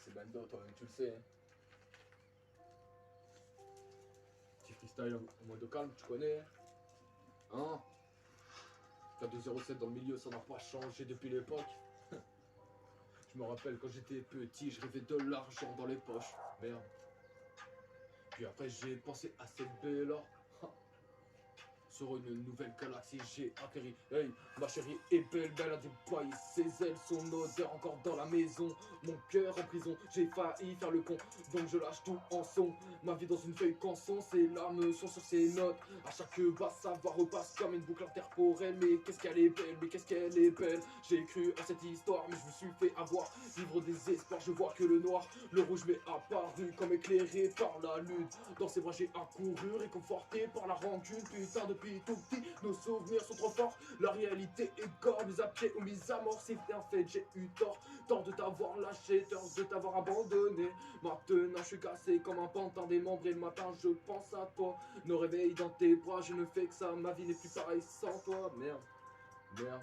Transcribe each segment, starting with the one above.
c'est Bando, toi-même tu le sais. Hein. Petit freestyle en mode calme, tu connais. Hein 4-2-0-7 dans le milieu, ça n'a pas changé depuis l'époque. Je me rappelle quand j'étais petit, je rêvais de l'argent dans les poches. Merde. Puis après j'ai pensé à cette belle-là. Sur une nouvelle galaxie, j'ai atterri. Hey, ma chérie est belle, belle a déployé ses ailes, son odeur encore dans la maison. Mon cœur en prison, j'ai failli faire le con, donc je lâche tout en son. Ma vie dans une feuille canson, ses larmes sont sur ses notes. À chaque bas, sa voix repasse comme une boucle intemporelle. Mais qu'est-ce qu'elle est belle, mais qu'est-ce qu'elle est belle. J'ai cru à cette histoire, mais je me suis fait avoir. Vivre des espoirs, je vois que le noir, le rouge m'est apparu comme éclairé par la lune. Dans ses bras, j'ai accouru, réconforté par la rancune. Putain, depuis tout petit, nos souvenirs sont trop forts. La réalité est gore, mis à pied ou mis à mort. C'est un fait, j'ai eu tort. Tort de t'avoir lâché, tort de t'avoir abandonné. Maintenant, je suis cassé comme un pantin démembré. Le matin, je pense à toi. Me réveille dans tes bras, je ne fais que ça. Ma vie n'est plus pareille sans toi. Merde, merde.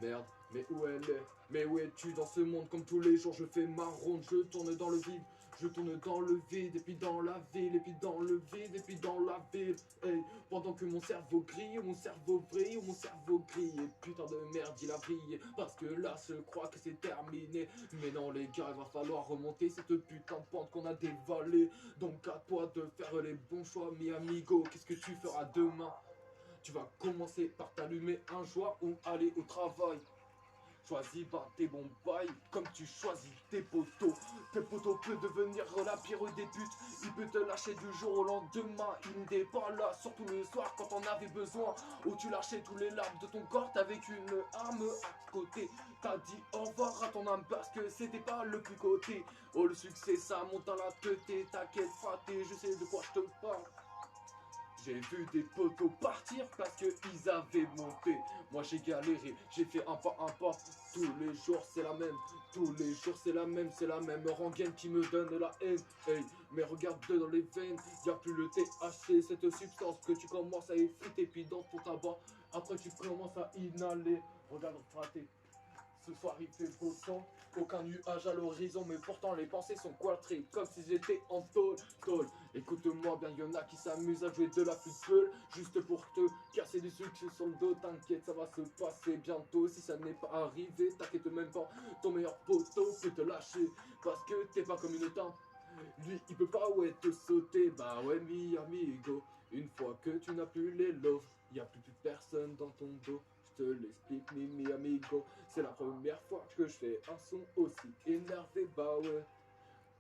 Merde, mais où elle est? Mais où es-tu dans ce monde? Comme tous les jours je fais ma ronde, je tourne dans le vide. Je tourne dans le vide, et puis dans la ville, et puis dans le vide, et puis dans la ville. Hey, pendant que mon cerveau grille, mon cerveau brille, mon cerveau grille. Et putain de merde, il a brillé. Parce que là, je crois que c'est terminé. Mais non, les gars, il va falloir remonter cette putain de pente qu'on a dévalée. Donc à toi de faire les bons choix, mi amigo. Qu'est-ce que tu feras demain? Tu vas commencer par t'allumer un joint ou aller au travail. Choisis pas tes bons bails comme tu choisis tes poteaux. Tes poteaux peut devenir la pire des putes. Il peut te lâcher du jour au lendemain. Il n'était pas là, surtout le soir quand on avait besoin. Où tu lâchais tous les larmes de ton corps. T'avais une arme à côté. T'as dit au revoir à ton âme parce que c'était pas le plus côté. Oh, le succès ça monte dans la tête. T'inquiète, fraté, je sais de quoi je te parle. J'ai vu des poteaux partir parce qu'ils avaient monté. Moi j'ai galéré, j'ai fait un pas. Tous les jours c'est la même, tous les jours c'est la même rengaine qui me donne la haine. Hey, mais regarde dans les veines, y a plus le THC, cette substance que tu commences à effriter. Puis dans ton tabac, après tu commences à inhaler. Regarde fraté. Ce soir il fait beau temps, aucun nuage à l'horizon, mais pourtant les pensées sont quadrillées comme si j'étais en tôle. Écoute-moi bien, y'en a qui s'amusent à jouer de la flûte juste pour te casser du sucre sur le dos. T'inquiète, ça va se passer bientôt. Si ça n'est pas arrivé, t'inquiète même pas, ton meilleur poteau peut te lâcher parce que t'es pas comme une teinte. Lui, il peut pas ouais te sauter, bah ouais mi amigo. Une fois que tu n'as plus les lots, y a plus personne dans ton dos. Je te l'explique mi amigo. C'est la première fois que je fais un son aussi énervé, bah ouais.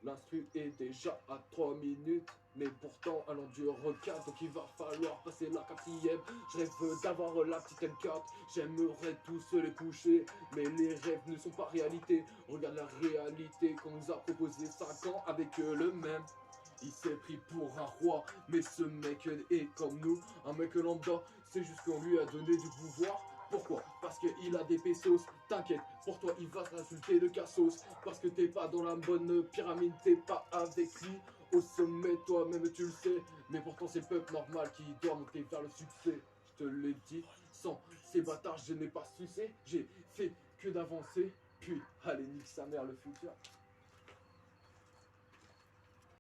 L'instru est déjà à 3 minutes, mais pourtant elle en dure 4, donc il va falloir passer la 4ème. Je rêve d'avoir la petite M4, j'aimerais tous les coucher, mais les rêves ne sont pas réalité. Regarde la réalité qu'on nous a proposé 5 ans avec le même. Il s'est pris pour un roi, mais ce mec est comme nous, un mec lambda, c'est juste qu'on lui a donné du pouvoir. Pourquoi? Parce qu'il a des pesos, t'inquiète, pour toi il va t'insulter de cassos. Parce que t'es pas dans la bonne pyramide, t'es pas avec lui. Au sommet, toi-même tu le sais, mais pourtant c'est le peuple normal qui doit monter vers le succès. Je te l'ai dit, sans ces bâtards je n'ai pas sucé, j'ai fait que d'avancer. Puis, allez nique sa mère le futur.